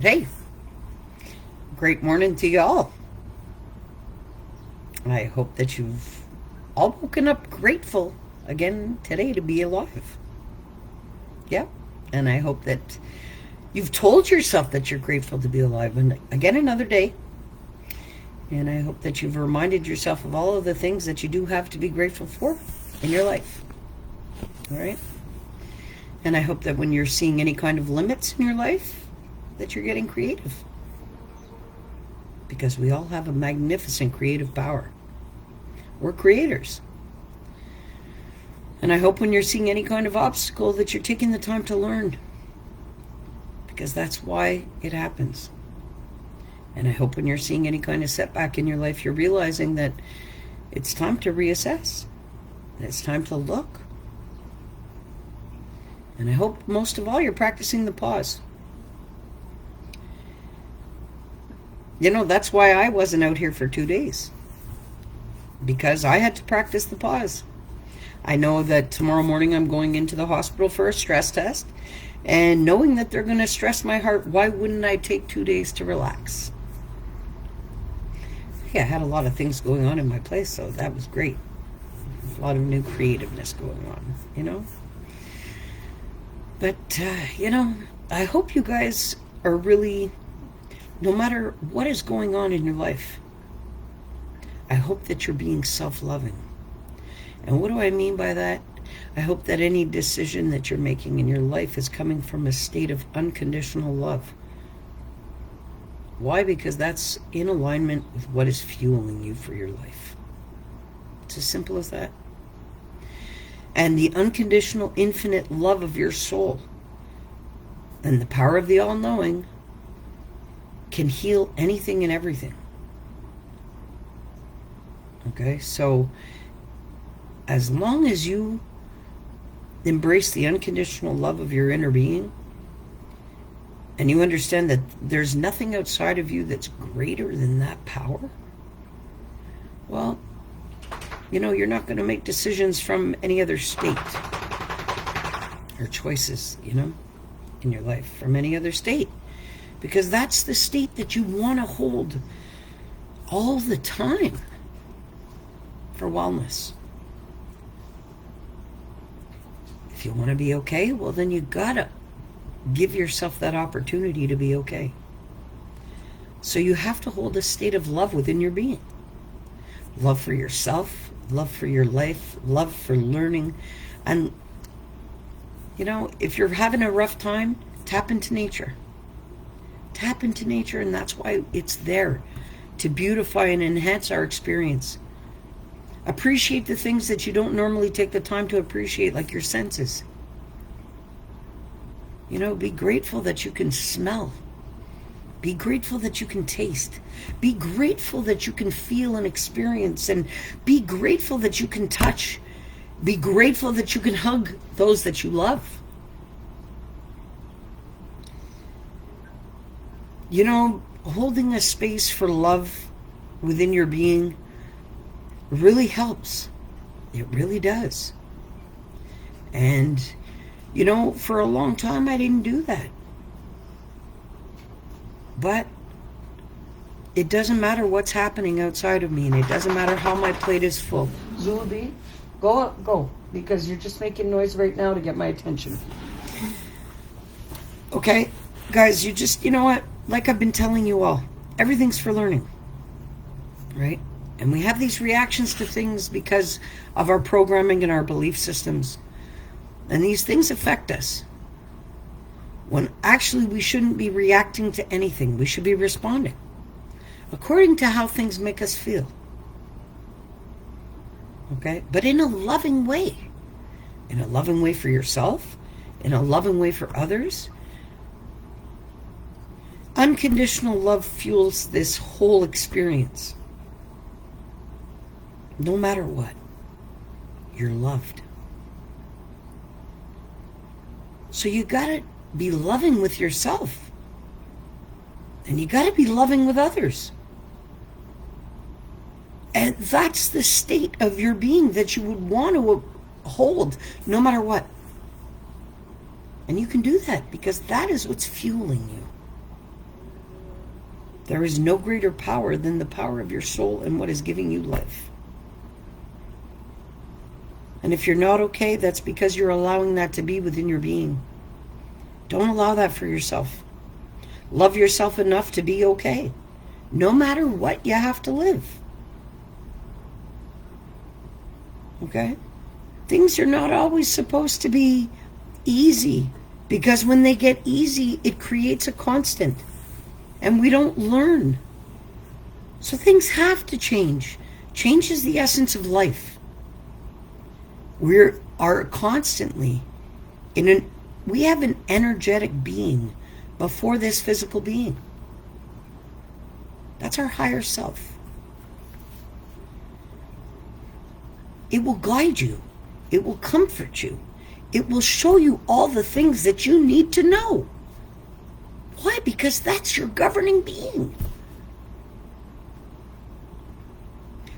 Hey, great morning to you all. I hope that you've all woken up grateful again today to be alive. Yeah, and I hope that you've told yourself that you're grateful to be alive and again another day. And I hope that you've reminded yourself of all of the things that you do have to be grateful for in your life. All right? And I hope that when you're seeing any kind of limits in your life, that you're getting creative. Because we all have a magnificent creative power. We're creators. And I hope when you're seeing any kind of obstacle that you're taking the time to learn. Because that's why it happens. And I hope when you're seeing any kind of setback in your life, you're realizing that it's time to reassess. And it's time to look. And I hope most of all you're practicing the pause. You know, that's why I wasn't out here for 2 days. Because I had to practice the pause. I know that tomorrow morning I'm going into the hospital for a stress test. And knowing that they're going to stress my heart, why wouldn't I take 2 days to relax? Yeah, I had a lot of things going on in my place, so that was great. A lot of new creativeness going on, you know? But, I hope you guys are really, no matter what is going on in your life, I hope that you're being self-loving. And what do I mean by that? I hope that any decision that you're making in your life is coming from a state of unconditional love. Why? Because that's in alignment with what is fueling you for your life. It's as simple as that. And the unconditional, infinite love of your soul and the power of the all-knowing can heal anything and everything. Okay, so as long as you embrace the unconditional love of your inner being, and you understand that there's nothing outside of you that's greater than that power, well, you're not going to make decisions from any other state or choices, in your life from any other state. Because that's the state that you want to hold all the time for wellness. If you want to be okay, well, then you gotta give yourself that opportunity to be okay. So you have to hold a state of love within your being. Love for yourself, love for your life, love for learning. And, if you're having a rough time, tap into nature. Tap into nature, and that's why it's there, to beautify and enhance our experience. Appreciate the things that you don't normally take the time to appreciate, like your senses. Be grateful that you can smell. Be grateful that you can taste. Be grateful that you can feel and experience. And be grateful that you can touch. Be grateful that you can hug those that you love. Holding a space for love within your being really helps. It really does. And, for a long time I didn't do that. But it doesn't matter what's happening outside of me, and it doesn't matter how my plate is full. Zulabi, go, because you're just making noise right now to get my attention. Okay, guys, you know what? Like I've been telling you all, everything's for learning, right? And we have these reactions to things because of our programming and our belief systems. And these things affect us. When actually we shouldn't be reacting to anything. We should be responding according to how things make us feel. Okay? But in a loving way. In a loving way for yourself. In a loving way for others. Unconditional love fuels this whole experience. No matter what, you're loved. So you gotta be loving with yourself. And you gotta be loving with others. And that's the state of your being that you would want to hold no matter what. And you can do that because that is what's fueling you. There is no greater power than the power of your soul and what is giving you life. And if you're not okay, that's because you're allowing that to be within your being. Don't allow that for yourself. Love yourself enough to be okay, no matter what you have to live. Okay? Things are not always supposed to be easy, because when they get easy, it creates a constant, and we don't learn. So things have to change. Change is the essence of life. We are constantly we have an energetic being before this physical being. That's our higher self. It will guide you. It will comfort you. It will show you all the things that you need to know. Why? Because that's your governing being.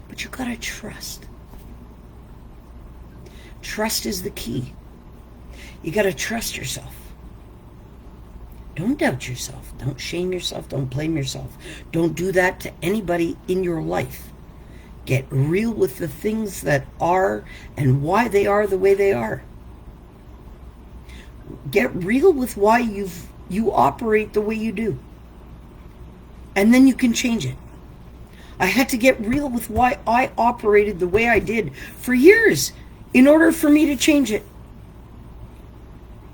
But you gotta trust. Trust is the key. You gotta trust yourself. Don't doubt yourself. Don't shame yourself. Don't blame yourself. Don't do that to anybody in your life. Get real with the things that are and why they are the way they are. Get real with why you operate the way you do. And then you can change it. I had to get real with why I operated the way I did for years in order for me to change it.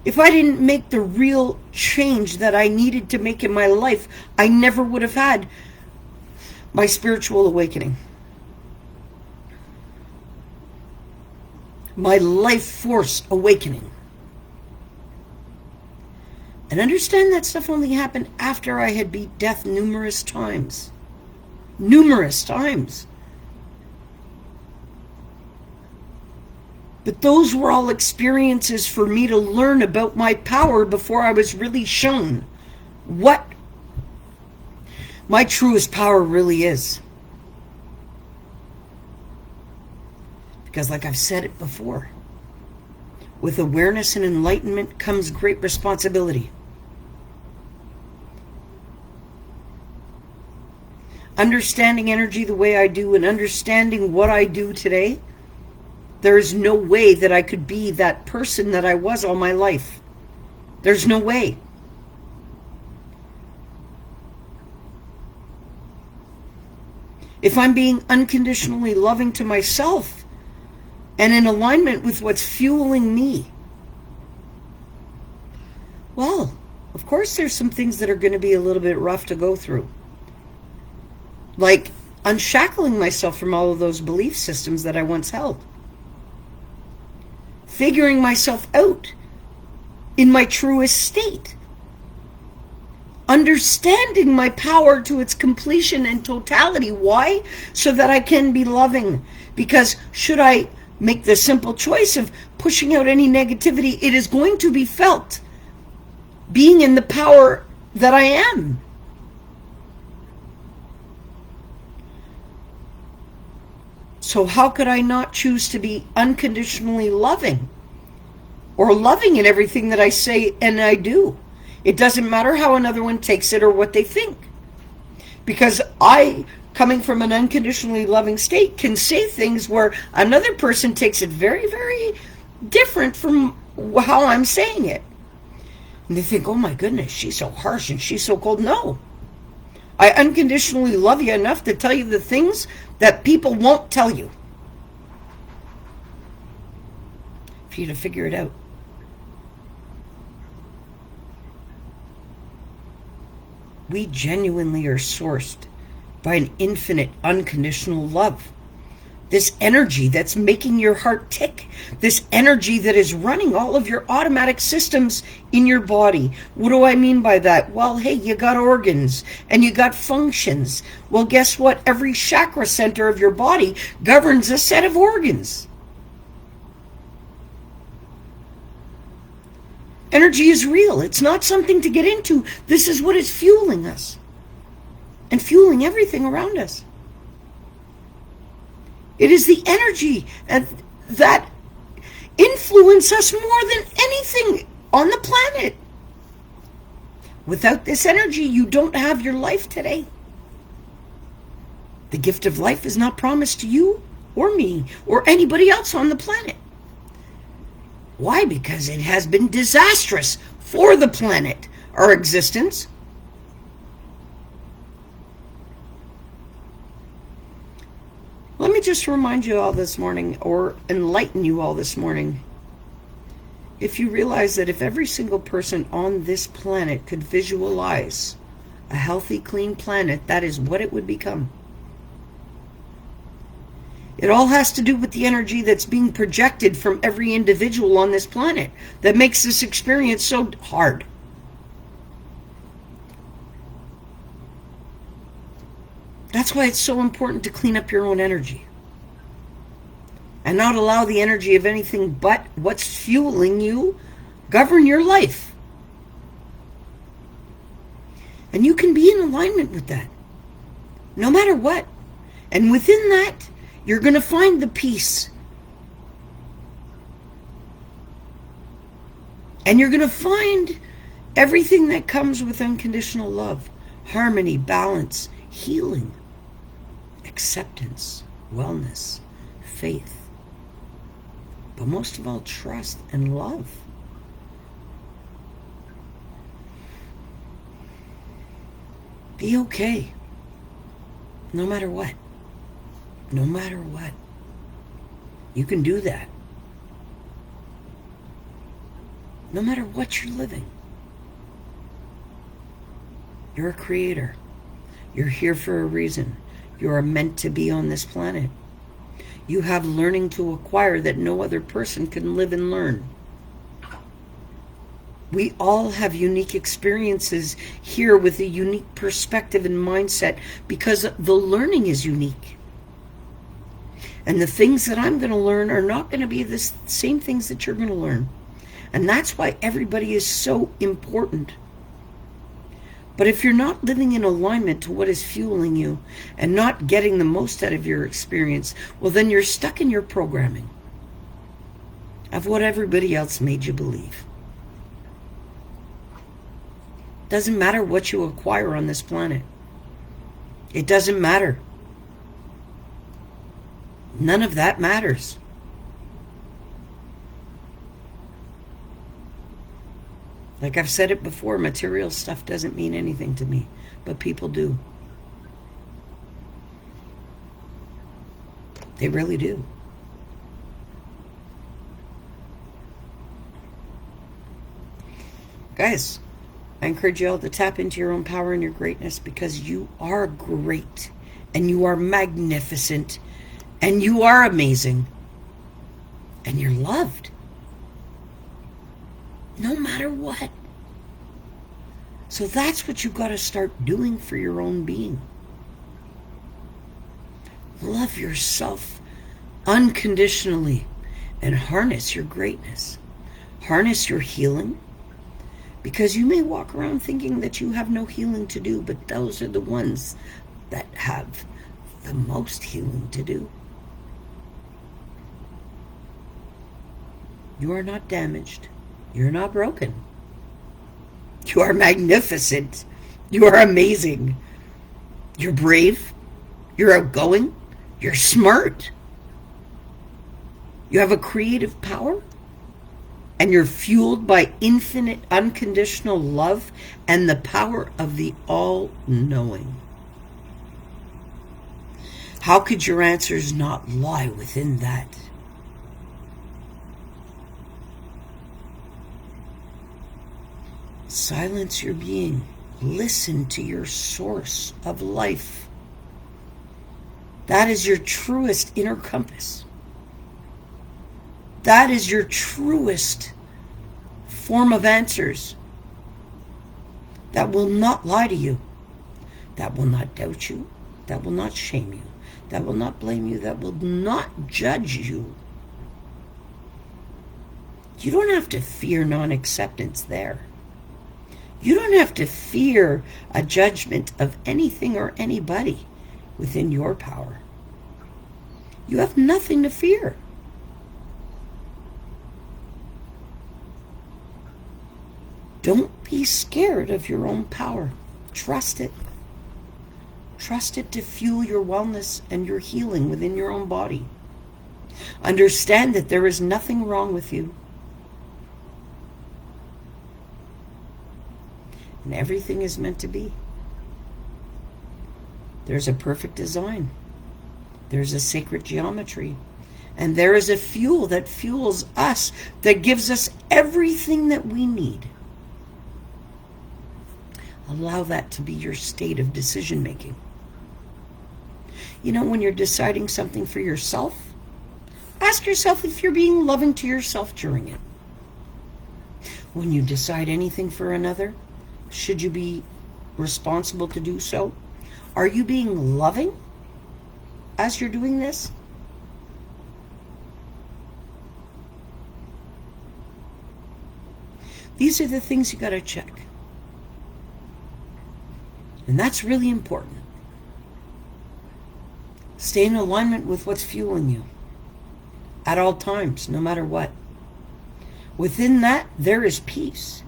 If I didn't make the real change that I needed to make in my life, I never would have had my spiritual awakening. My life force awakening. And understand that stuff only happened after I had beat death numerous times. Numerous times. But those were all experiences for me to learn about my power before I was really shown what my truest power really is. Because like I've said it before, with awareness and enlightenment comes great responsibility. Understanding energy the way I do and understanding what I do today, there is no way that I could be that person that I was all my life. There's no way. If I'm being unconditionally loving to myself and in alignment with what's fueling me, well, of course there's some things that are going to be a little bit rough to go through. Like unshackling myself from all of those belief systems that I once held. Figuring myself out in my truest state. Understanding my power to its completion and totality. Why? So that I can be loving. Because should I make the simple choice of pushing out any negativity, it is going to be felt. Being in the power that I am. So how could I not choose to be unconditionally loving or loving in everything that I say and I do? It doesn't matter how another one takes it or what they think. Because I, coming from an unconditionally loving state, can say things where another person takes it very, very different from how I'm saying it. And they think, oh my goodness, she's so harsh and she's so cold. No. I unconditionally love you enough to tell you the things that people won't tell you. For you to figure it out. We genuinely are sourced by an infinite, unconditional love. This energy that's making your heart tick. This energy that is running all of your automatic systems in your body. What do I mean by that? Well, hey, you got organs and you got functions. Well, guess what? Every chakra center of your body governs a set of organs. Energy is real. It's not something to get into. This is what is fueling us and fueling everything around us. It is the energy that influences us more than anything on the planet. Without this energy, you don't have your life today. The gift of life is not promised to you or me or anybody else on the planet. Why? Because it has been disastrous for the planet, our existence. Let me just remind you all this morning, or enlighten you all this morning. If you realize that if every single person on this planet could visualize a healthy, clean planet, that is what it would become. It all has to do with the energy that's being projected from every individual on this planet that makes this experience so hard. That's why it's so important to clean up your own energy and not allow the energy of anything but what's fueling you govern your life. And you can be in alignment with that, no matter what. And within that, you're going to find the peace. And you're going to find everything that comes with unconditional love, harmony, balance, healing, acceptance, wellness, faith. But most of all, trust and love. Be okay, no matter what. No matter what. You can do that. No matter what you're living. You're a creator. You're here for a reason. You are meant to be on this planet. You have learning to acquire that no other person can live and learn. We all have unique experiences here with a unique perspective and mindset because the learning is unique. And the things that I'm going to learn are not going to be the same things that you're going to learn. And that's why everybody is so important. But if you're not living in alignment to what is fueling you and not getting the most out of your experience, well, then you're stuck in your programming of what everybody else made you believe. Doesn't matter what you acquire on this planet. It doesn't matter. None of that matters. Like I've said it before, material stuff doesn't mean anything to me, but people do. They really do. Guys, I encourage you all to tap into your own power and your greatness, because you are great and you are magnificent and you are amazing and you're loved. No matter what. So that's what you've got to start doing for your own being. Love yourself unconditionally and harness your greatness. Harness your healing. Because you may walk around thinking that you have no healing to do, but those are the ones that have the most healing to do. You are not damaged. You're not broken. You are magnificent. You are amazing. You're brave. You're outgoing. You're smart. You have a creative power. And you're fueled by infinite, unconditional love and the power of the all-knowing. How could your answers not lie within that? Silence your being. Listen to your source of life. That is your truest inner compass. That is your truest form of answers. That will not lie to you. That will not doubt you. That will not shame you. That will not blame you. That will not judge you. You don't have to fear non-acceptance there. You don't have to fear a judgment of anything or anybody within your power. You have nothing to fear. Don't be scared of your own power. Trust it. Trust it to fuel your wellness and your healing within your own body. Understand that there is nothing wrong with you. And everything is meant to be. There's a perfect design. There's a sacred geometry. And there is a fuel that fuels us, that gives us everything that we need. Allow that to be your state of decision making. You know, when you're deciding something for yourself, ask yourself if you're being loving to yourself during it. When you decide anything for another, should you be responsible to do so? Are you being loving as you're doing this? These are the things you got to check. And that's really important. Stay in alignment with what's fueling you at all times, no matter what. Within that, there is peace.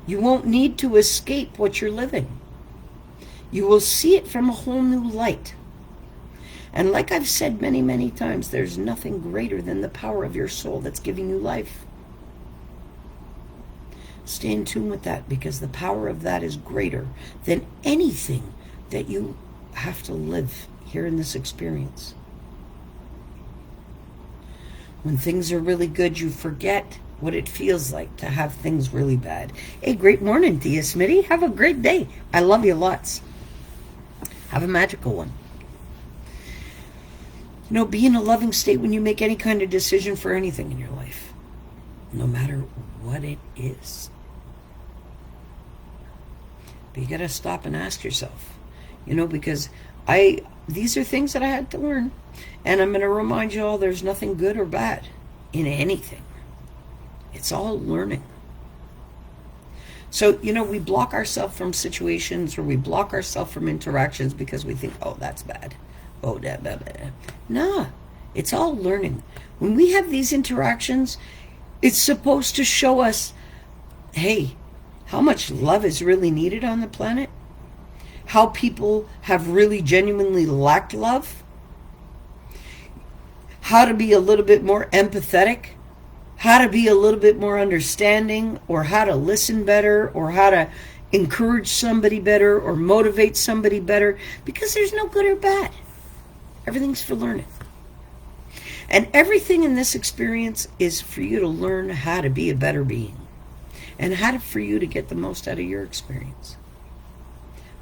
You won't need to escape what you're living. You will see it from a whole new light. And like I've said many, many times, there's nothing greater than the power of your soul that's giving you life. Stay in tune with that, because the power of that is greater than anything that you have to live here in this experience. When things are really good, you forget what it feels like to have things really bad. Hey, great morning to you, Smitty. Have a great day. I love you lots. Have a magical one. You know, be in a loving state when you make any kind of decision for anything in your life, no matter what it is. But you got to stop and ask yourself, you know, because these are things that I had to learn. And I'm going to remind you all, there's nothing good or bad in anything. It's all learning. So, you know, we block ourselves from situations, or we block ourselves from interactions because we think, oh, that's bad. Oh, blah, blah, blah. Nah, it's all learning. When we have these interactions, it's supposed to show us, hey, how much love is really needed on the planet, how people have really genuinely lacked love, how to be a little bit more empathetic, how to be a little bit more understanding, or how to listen better, or how to encourage somebody better, or motivate somebody better, because there's no good or bad. Everything's for learning. And everything in this experience is for you to learn how to be a better being, and for you to get the most out of your experience.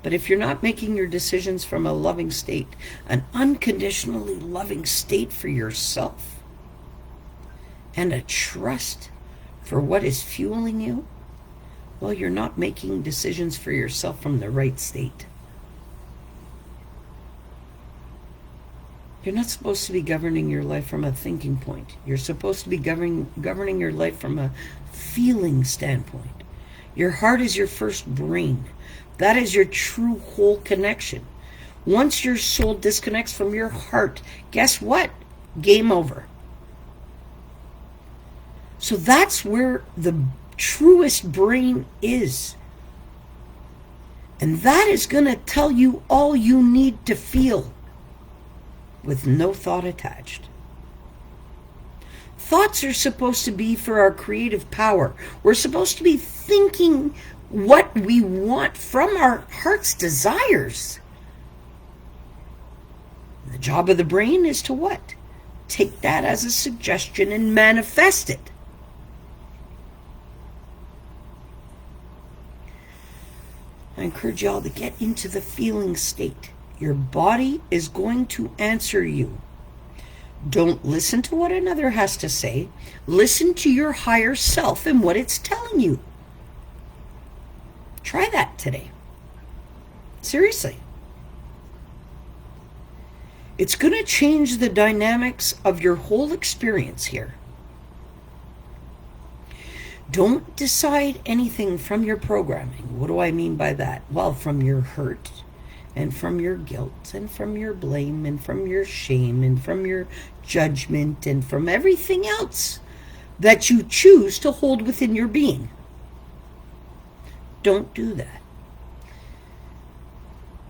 But if you're not making your decisions from a loving state, an unconditionally loving state for yourself, and a trust for what is fueling you, well, you're not making decisions for yourself from the right state. You're not supposed to be governing your life from a thinking point. You're supposed to be governing your life from a feeling standpoint. Your heart is your first brain. That is your true whole connection. Once your soul disconnects from your heart, guess what? Game over. So that's where the truest brain is. And that is going to tell you all you need to feel, with no thought attached. Thoughts are supposed to be for our creative power. We're supposed to be thinking what we want from our heart's desires. The job of the brain is to what? Take that as a suggestion and manifest it. I encourage y'all to get into the feeling state. Your body is going to answer you. Don't listen to what another has to say. Listen to your higher self and what it's telling you. Try that today. Seriously. It's going to change the dynamics of your whole experience here. Don't decide anything from your programming. What do I mean by that? Well, from your hurt, and from your guilt, and from your blame, and from your shame, and from your judgment, and from everything else that you choose to hold within your being. Don't do that.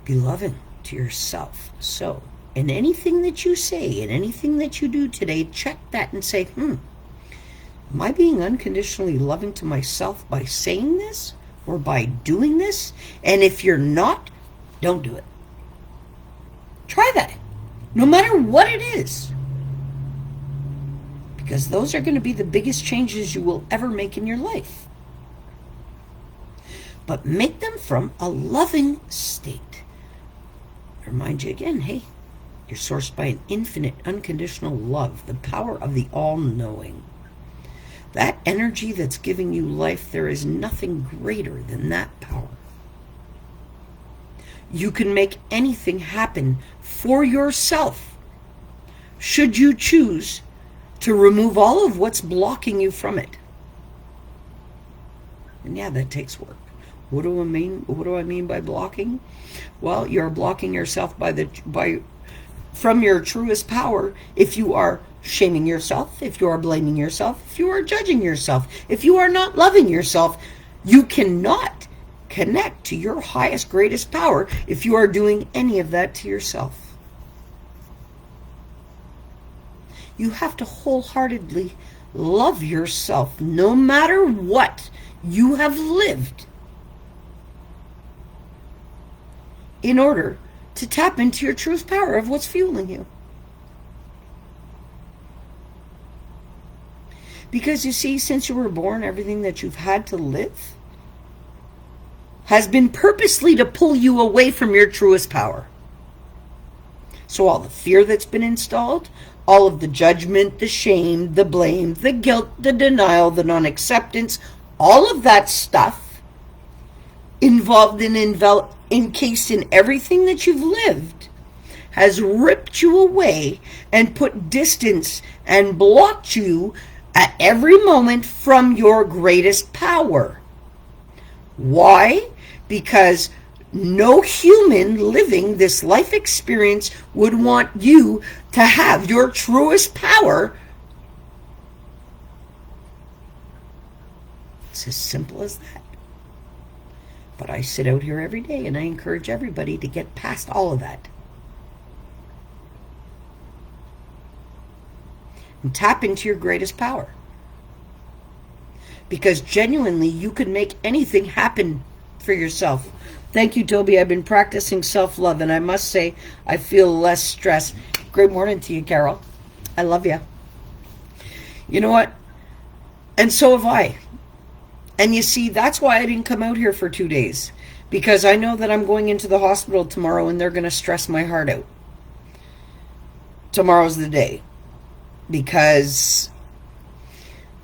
Be loving. to yourself. So, in anything that you say, in anything that you do today, check that and say, am I being unconditionally loving to myself by saying this or by doing this? And if you're not, don't do it. Try that, no matter what it is. Because those are going to be the biggest changes you will ever make in your life. But make them from a loving state. I remind you again, hey, you're sourced by an infinite, unconditional love, the power of the all-knowing. That energy that's giving you life, there is nothing greater than that power. You can make anything happen for yourself, should you choose to remove all of what's blocking you from it. And yeah, that takes work. What do I mean? What do I mean by blocking? Well, you're blocking yourself from your truest power if you are shaming yourself, if you are blaming yourself, if you are judging yourself, if you are not loving yourself. You cannot connect to your highest, greatest power if you are doing any of that to yourself. You have to wholeheartedly love yourself no matter what you have lived in order to tap into your truth power of what's fueling you. Because you see, since you were born, everything that you've had to live has been purposely to pull you away from your truest power. So all the fear that's been installed, all of the judgment, the shame, the blame, the guilt, the denial, the non-acceptance, all of that stuff involved in encased in everything that you've lived has ripped you away and put distance and blocked you at every moment from your greatest power. Why? Because no human living this life experience would want you to have your truest power. It's as simple as that. But I sit out here every day and I encourage everybody to get past all of that. And tap into your greatest power. Because genuinely, you can make anything happen for yourself. Thank you, Tobi. I've been practicing self-love, and I must say, I feel less stress. Great morning to you, Carol. I love you. You know what? And so have I. And you see, that's why I didn't come out here for 2 days. Because I know that I'm going into the hospital tomorrow, and they're going to stress my heart out. Tomorrow's the day. Because,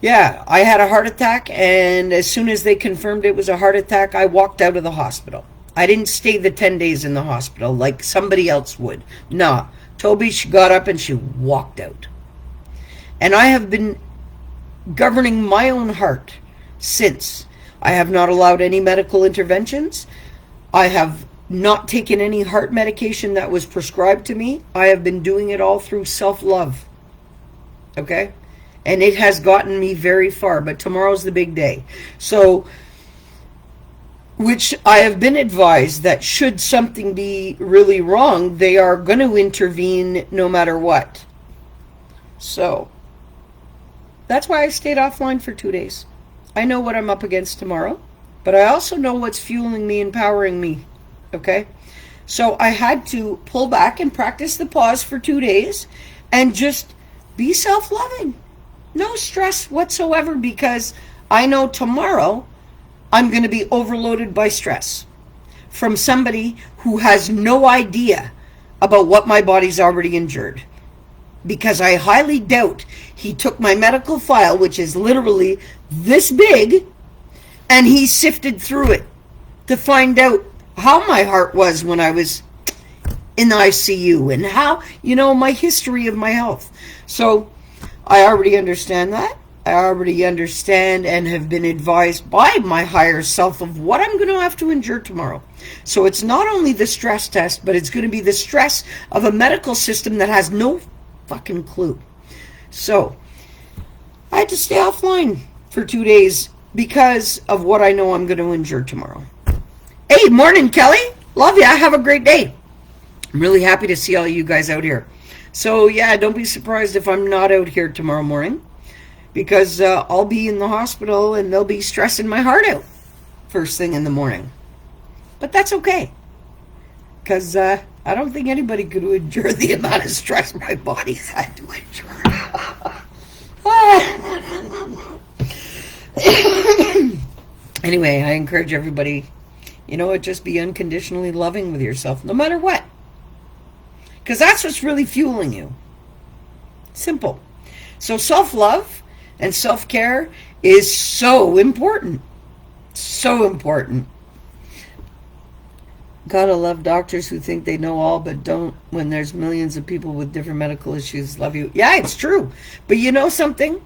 yeah, I had a heart attack, and as soon as they confirmed it was a heart attack, I walked out of the hospital. I didn't stay the 10 days in the hospital like somebody else would. No, Tobi, she got up and she walked out. And I have been governing my own heart since. I have not allowed any medical interventions. I have not taken any heart medication that was prescribed to me. I have been doing it all through self-love. Okay? And it has gotten me very far, but tomorrow's the big day. So, which I have been advised that should something be really wrong, they are going to intervene no matter what. So, that's why I stayed offline for 2 days. I know what I'm up against tomorrow, but I also know what's fueling me, empowering me. Okay? So I had to pull back and practice the pause for 2 days and just be self-loving. No stress whatsoever, because I know tomorrow I'm going to be overloaded by stress from somebody who has no idea about what my body's already endured. Because I highly doubt he took my medical file, which is literally this big, and he sifted through it to find out how my heart was when I was in the ICU and how, my history of my health. So I already understand that. I already understand and have been advised by my higher self of what I'm going to have to endure tomorrow. So it's not only the stress test, but it's going to be the stress of a medical system that has no fucking clue. So I had to stay offline for 2 days because of what I know I'm going to endure tomorrow. Hey, morning, Kelly. Love ya. Have a great day. I'm really happy to see all you guys out here. So, yeah, don't be surprised if I'm not out here tomorrow morning, because I'll be in the hospital and they'll be stressing my heart out first thing in the morning. But that's okay, because I don't think anybody could endure the amount of stress my body's had to endure. Anyway, I encourage everybody, just be unconditionally loving with yourself, no matter what. Because that's what's really fueling you. Simple. So self-love and self-care is so important. So important. Gotta love doctors who think they know all but don't when there's millions of people with different medical issues. Love you. Yeah, it's true. But you know something?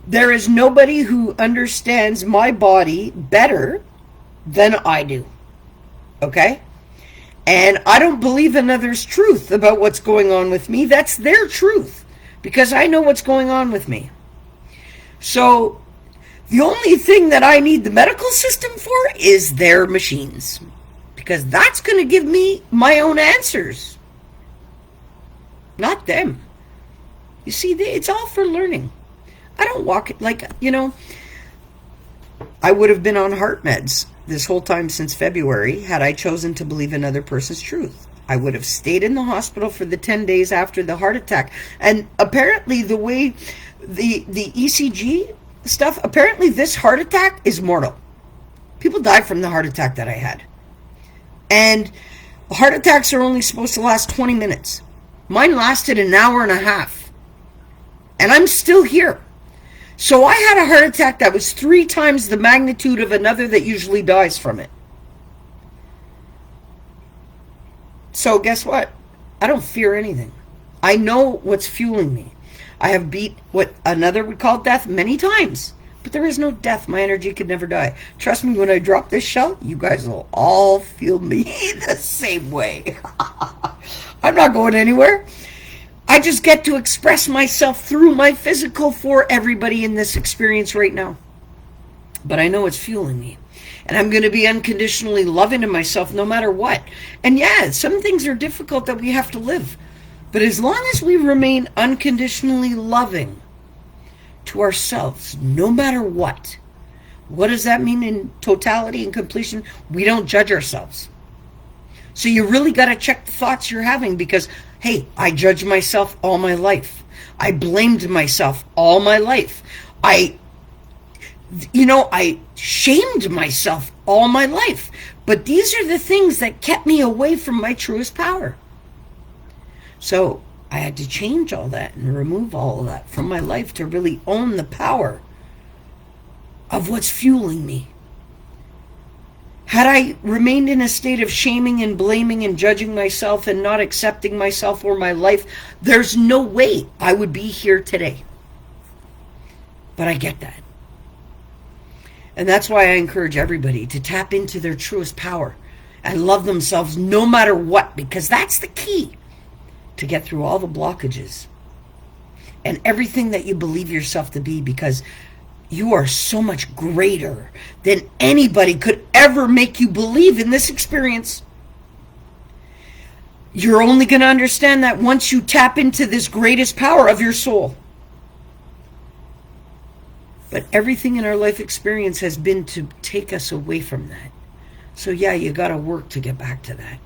There is nobody who understands my body better than I do. Okay? And I don't believe another's truth about what's going on with me. That's their truth, because I know what's going on with me. So the only thing that I need the medical system for is their machines, because that's going to give me my own answers, not them. You see, it's all for learning. I don't walk it like, I would have been on heart meds this whole time since February had I chosen to believe another person's truth. I would have stayed in the hospital for the 10 days after the heart attack. And apparently the way the ECG stuff, apparently this heart attack is mortal. People die from the heart attack that I had. And heart attacks are only supposed to last 20 minutes. Mine lasted an hour and a half. And I'm still here. So I had a heart attack that was 3 times the magnitude of another that usually dies from it. So guess what? I don't fear anything. I know what's fueling me. I have beat what another would call death many times. But there is no death. My energy could never die. Trust me, when I drop this shell, you guys will all feel me the same way. I'm not going anywhere. I just get to express myself through my physical for everybody in this experience right now. But I know it's fueling me. And I'm going to be unconditionally loving to myself no matter what. And yeah, some things are difficult that we have to live. But as long as we remain unconditionally loving to ourselves, no matter what does that mean in totality and completion? We don't judge ourselves. So you really got to check the thoughts you're having, because, hey, I judged myself all my life. I blamed myself all my life. I shamed myself all my life. But these are the things that kept me away from my truest power. So I had to change all that and remove all of that from my life to really own the power of what's fueling me. Had I remained in a state of shaming and blaming and judging myself and not accepting myself or my life, there's no way I would be here today. But I get that. And that's why I encourage everybody to tap into their truest power and love themselves no matter what, because that's the key to get through all the blockages and everything that you believe yourself to be, because you are so much greater than anybody could ever make you believe in this experience. You're only going to understand that once you tap into this greatest power of your soul. But everything in our life experience has been to take us away from that. So yeah, you got to work to get back to that.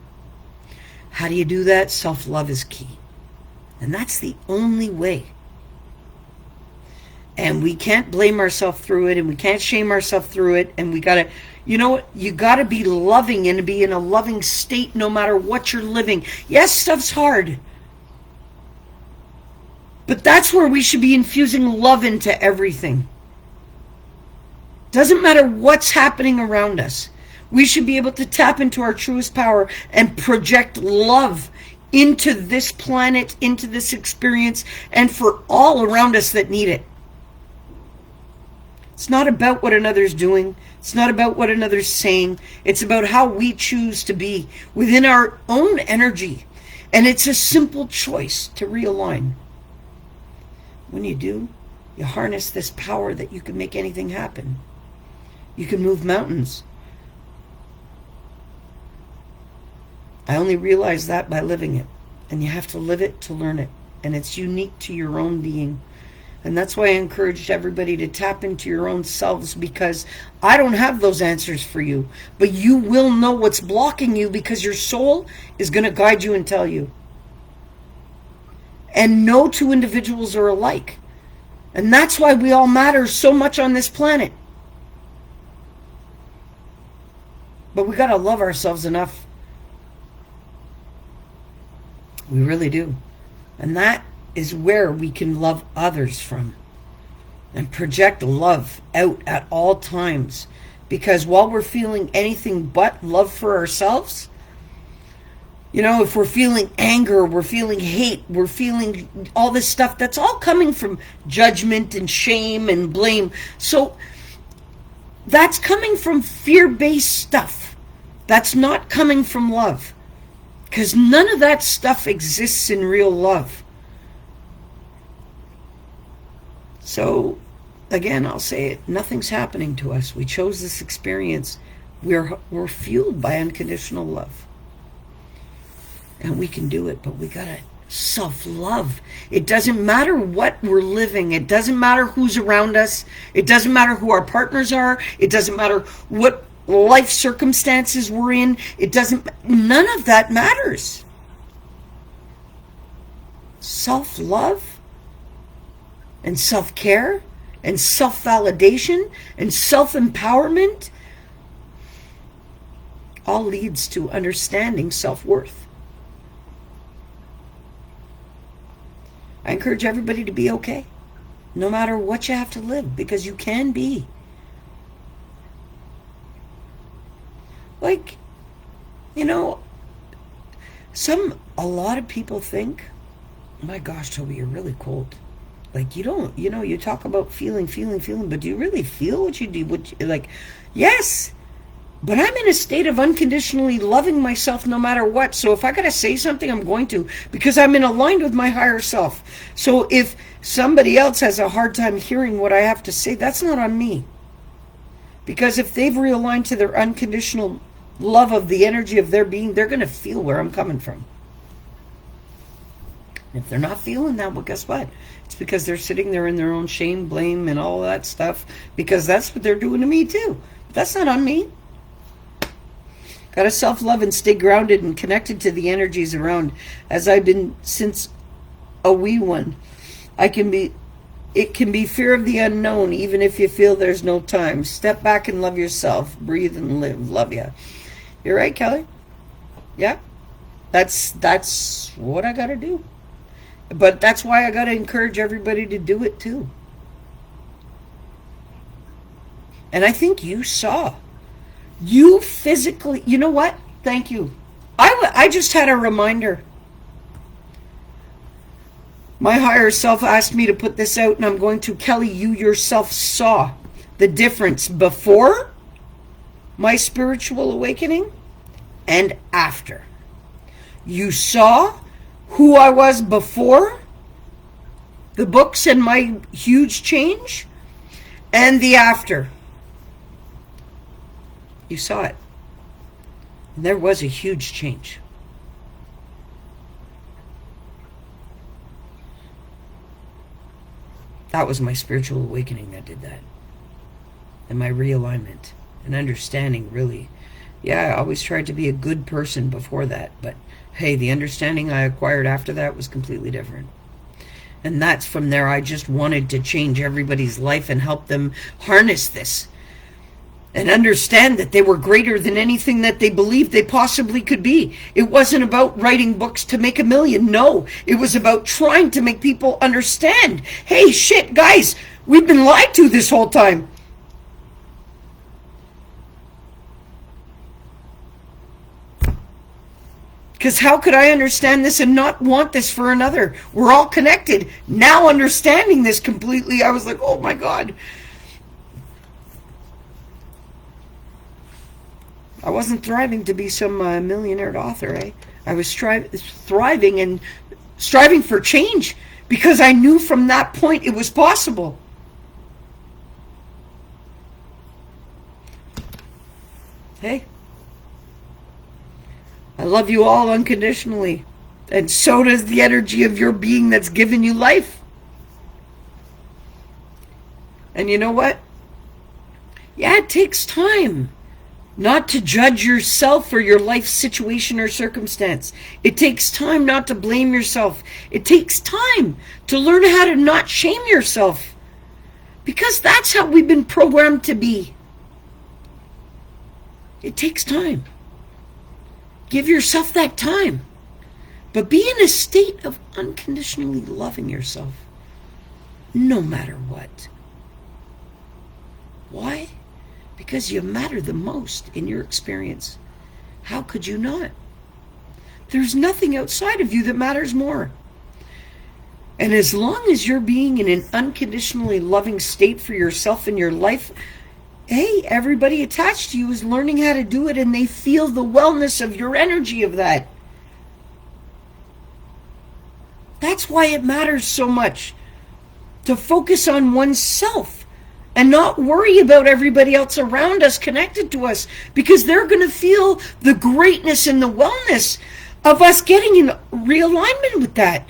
How do you do that? Self-love is key. And that's the only way. And we can't blame ourselves through it, and we can't shame ourselves through it, and we gotta, you gotta be loving and be in a loving state no matter what you're living. Yes, stuff's hard. But that's where we should be infusing love into everything. Doesn't matter what's happening around us. We should be able to tap into our truest power and project love into this planet, into this experience, and for all around us that need it. It's not about what another's doing. It's not about what another's saying. It's about how we choose to be within our own energy. And it's a simple choice to realign. When you do, you harness this power that you can make anything happen. You can move mountains. I only realized that by living it. And you have to live it to learn it. And it's unique to your own being. And that's why I encouraged everybody to tap into your own selves, because I don't have those answers for you. But you will know what's blocking you, because your soul is going to guide you and tell you. And no two individuals are alike. And that's why we all matter so much on this planet. But we got to love ourselves enough. We really do. And that is where we can love others from. And project love out at all times. Because while we're feeling anything but love for ourselves, you know, if we're feeling anger, we're feeling hate, we're feeling all this stuff, that's all coming from judgment and shame and blame. So that's coming from fear-based stuff. That's not coming from love. Because none of that stuff exists in real love. So, again, I'll say it. Nothing's happening to us. We chose this experience. We're fueled by unconditional love. And we can do it, but we got to self-love. It doesn't matter what we're living. It doesn't matter who's around us. It doesn't matter who our partners are. It doesn't matter what life circumstances we're in. None of that matters. Self-love and self-care and self-validation and self-empowerment all leads to understanding self-worth. I encourage everybody to be okay, no matter what you have to live, because you can be. Like, you know, a lot of people think, my gosh, Tobi, you're really cold. Like, you don't, you talk about feeling, but do you really feel what you do? Yes, but I'm in a state of unconditionally loving myself no matter what. So if I got to say something, I'm going to, because I'm aligned with my higher self. So if somebody else has a hard time hearing what I have to say, that's not on me. Because if they've realigned to their unconditional love of the energy of their being, they're going to feel where I'm coming from. If they're not feeling that, well, guess what? It's because they're sitting there in their own shame, blame, and all that stuff, because that's what they're doing to me too. But that's not on me. Got to self-love and stay grounded and connected to the energies around, as I've been since a wee one. It can be fear of the unknown, even if you feel there's no time. Step back and love yourself. Breathe and live. Love ya. You're right, Kelly. Yeah. That's what I got to do. But that's why I got to encourage everybody to do it too. And I think you saw. You physically, you know what? Thank you. I just had a reminder. My higher self asked me to put this out, and I'm going to. Kelly, you yourself saw the difference before my spiritual awakening and after. You saw who I was before the books and my huge change, and the after. You saw it. And there was a huge change. That was my spiritual awakening that did that. And my realignment and understanding, really. Yeah, I always tried to be a good person before that, but hey, the understanding I acquired after that was completely different. And that's from there. I just wanted to change everybody's life and help them harness this and understand that they were greater than anything that they believed they possibly could be. It wasn't about writing books to make $1 million. No, it was about trying to make people understand. Hey, shit, guys, we've been lied to this whole time. Because how could I understand this and not want this for another? We're all connected. Now understanding this completely, I was like, oh my God. I wasn't thriving to be some millionaire author, eh? I was thriving and striving for change, because I knew from that point it was possible. Hey, I love you all unconditionally. And so does the energy of your being that's given you life. And you know what? Yeah, it takes time not to judge yourself or your life situation or circumstance. It takes time not to blame yourself. It takes time to learn how to not shame yourself. Because that's how we've been programmed to be. It takes time. Give yourself that time. But be in a state of unconditionally loving yourself. No matter what. Why? Because you matter the most in your experience. How could you not? There's nothing outside of you that matters more. And as long as you're being in an unconditionally loving state for yourself and your life, hey, everybody attached to you is learning how to do it, and they feel the wellness of your energy of that. That's why it matters so much to focus on oneself and not worry about everybody else around us connected to us, because they're going to feel the greatness and the wellness of us getting in realignment with that.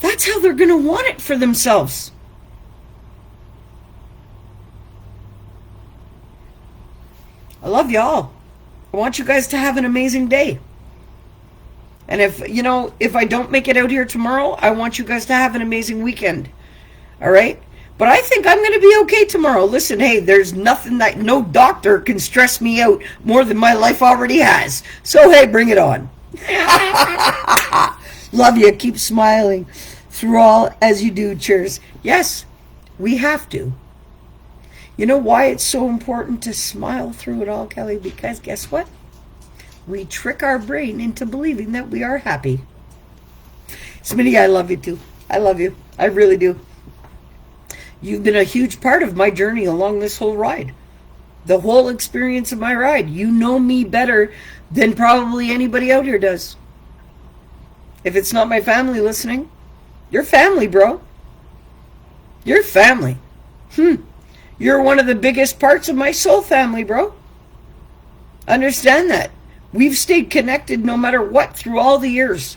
That's how they're going to want it for themselves. I love y'all. I want you guys to have an amazing day. And if I don't make it out here tomorrow, I want you guys to have an amazing weekend. All right? But I think I'm going to be okay tomorrow. Listen, hey, there's nothing that no doctor can stress me out more than my life already has. So, hey, bring it on. Love you. Keep smiling through all as you do. Cheers. Yes, we have to. You know why it's so important to smile through it all, Kelly? Because guess what? We trick our brain into believing that we are happy. Smitty, I love you too. I love you. I really do. You've been a huge part of my journey along this whole ride. The whole experience of my ride. You know me better than probably anybody out here does. If it's not my family listening, you're family, bro. You're family. You're one of the biggest parts of my soul family, bro. Understand that. We've stayed connected no matter what through all the years.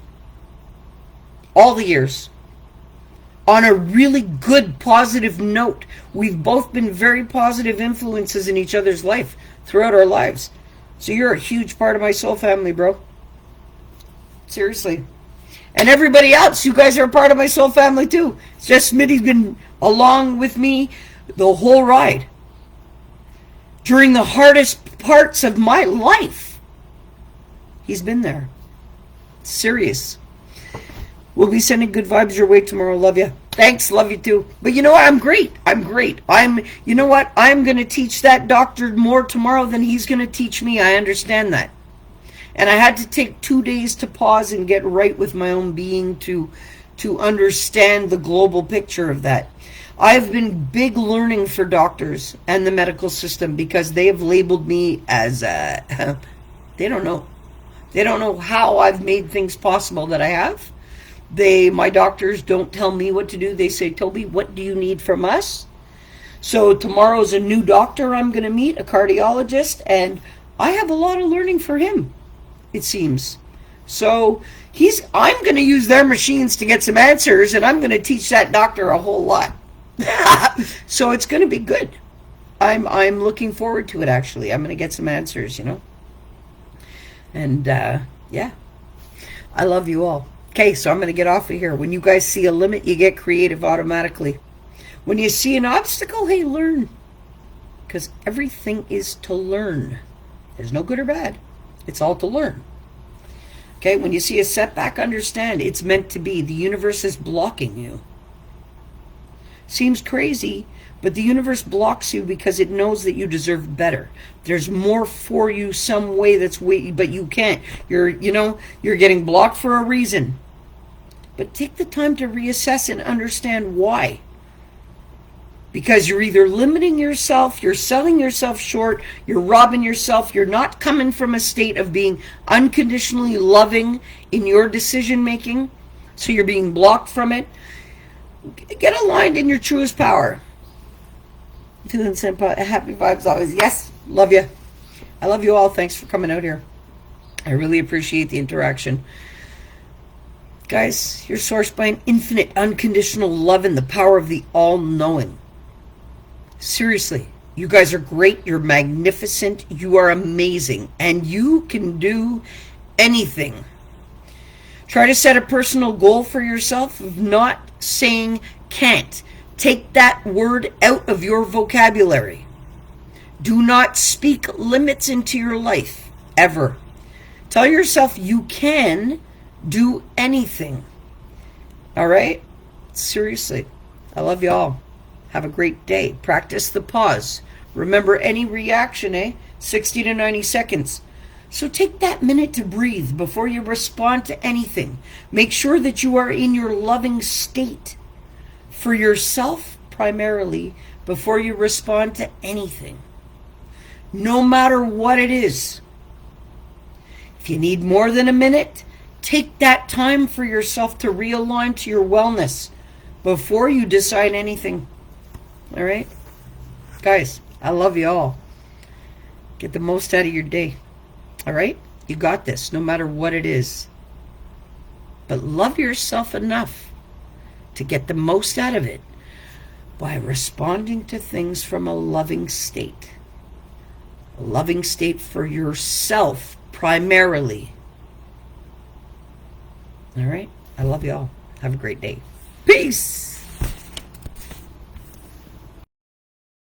All the years. On a really good, positive note. We've both been very positive influences in each other's life throughout our lives. So you're a huge part of my soul family, bro. Seriously. And everybody else, you guys are a part of my soul family too. It's just Smitty's been along with me the whole ride. During the hardest parts of my life, he's been there. Serious. We'll be sending good vibes your way tomorrow. Love you. Thanks. Love you too. But you know what? I'm great. You know what? I'm going to teach that doctor more tomorrow than he's going to teach me. I understand that. And I had to take 2 days to pause and get right with my own being to understand the global picture of that. I've been big learning for doctors and the medical system because they have labeled me as they don't know. They don't know how I've made things possible that I have. My doctors don't tell me what to do. They say, Tobi, what do you need from us? So tomorrow's a new doctor I'm going to meet, a cardiologist, and I have a lot of learning for him, it seems. So I'm going to use their machines to get some answers, and I'm going to teach that doctor a whole lot. So it's going to be good. I'm looking forward to it, actually. I'm going to get some answers, And, yeah. I love you all. Okay, so I'm going to get off of here. When you guys see a limit, you get creative automatically. When you see an obstacle, hey, learn. Because everything is to learn. There's no good or bad. It's all to learn. Okay, when you see a setback, understand it's meant to be. The universe is blocking you. Seems crazy, but the universe blocks you because it knows that you deserve better. There's more for you some way but you can't. You're getting blocked for a reason. But take the time to reassess and understand why. Because you're either limiting yourself, you're selling yourself short, you're robbing yourself, you're not coming from a state of being unconditionally loving in your decision making, so you're being blocked from it. Get aligned in your truest power. Happy vibes always. Yes, love you. I love you all. Thanks for coming out here. I really appreciate the interaction. Guys, you're sourced by an infinite, unconditional love and the power of the all-knowing. Seriously, you guys are great. You're magnificent. You are amazing. And you can do anything. Try to set a personal goal for yourself of not saying can't. Take that word out of your vocabulary. Do not speak limits into your life, ever. Tell yourself you can do anything. All right? Seriously. I love y'all. Have a great day. Practice the pause. Remember, any reaction, 60 to 90 seconds. So take that minute to breathe before you respond to anything. Make sure that you are in your loving state for yourself primarily before you respond to anything. No matter what it is. If you need more than a minute, take that time for yourself to realign to your wellness before you decide anything. All right? Guys, I love you all. Get the most out of your day. All right? You got this, no matter what it is. But love yourself enough to get the most out of it by responding to things from a loving state. A loving state for yourself primarily. All right? I love you all. Have a great day. Peace.